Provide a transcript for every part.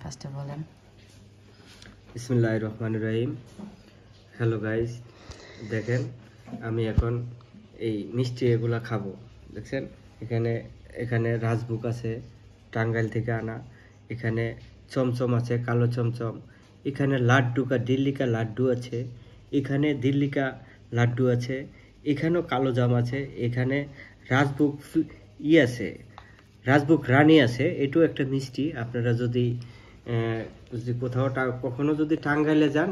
ফার্স্টে বলেন। বিসমিল্লাহির রহমানির রহিম। হ্যালো গাইস, দেখেন আমি এখন এই মিষ্টি এগুলা খাবো। দেখছেন এখানে এখানে রাজভোগ আছে, টাঙ্গাইল থেকে আনা। এখানে চমচম আছে, কালো চমচম। এখানে লাড্ডু দিল্লিকা লাড্ডু আছে। এখানে দিল্লিকা লাড্ডু আছে। এখানেও কালো জাম আছে। এখানে রাজভোগ আছে, রাজভোগ রানী আছে। এটাও একটা মিষ্টি। আপনারা যদি কোথাও কখনো যদি টাঙ্গাইলে যান,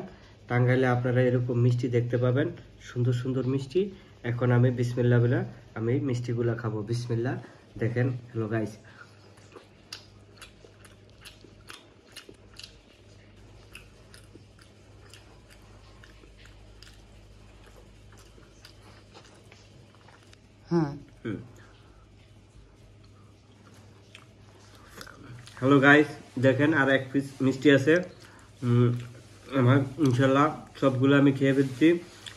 টাঙ্গাইলে আপনারা এরকম মিষ্টি দেখতে পাবেন, সুন্দর সুন্দর মিষ্টি। এখন আমি বিসমিল্লাহ বলে আমি মিষ্টিগুলা খাবো। বিসমিল্লাহ। দেখেন, হ্যালো গাইস, হ্যালো গাইস, দেখেন আর এক পিস মিষ্টি আছে আমার। ইনশাল্লাহ সবগুলো আমি খেয়ে ফেলছি।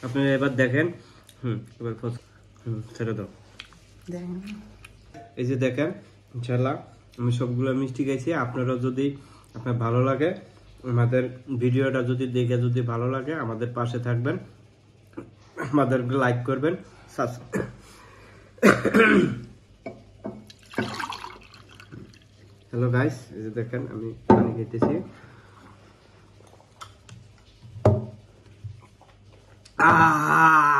আপনারা এবার দেখেন। এবার ছেড়ে দাও। এই যে দেখেন, ইনশাল্লাহ আমি সবগুলো মিষ্টি খেয়েছি। আপনারাও যদি আপনার ভালো লাগে, আমাদের ভিডিওটা যদি দেখে যদি ভালো লাগে, আমাদের পাশে থাকবেন, আমাদের লাইক করবেন, হ্যালো গাইস, এই যে দেখেন আমি পানি খেতেছি। আহ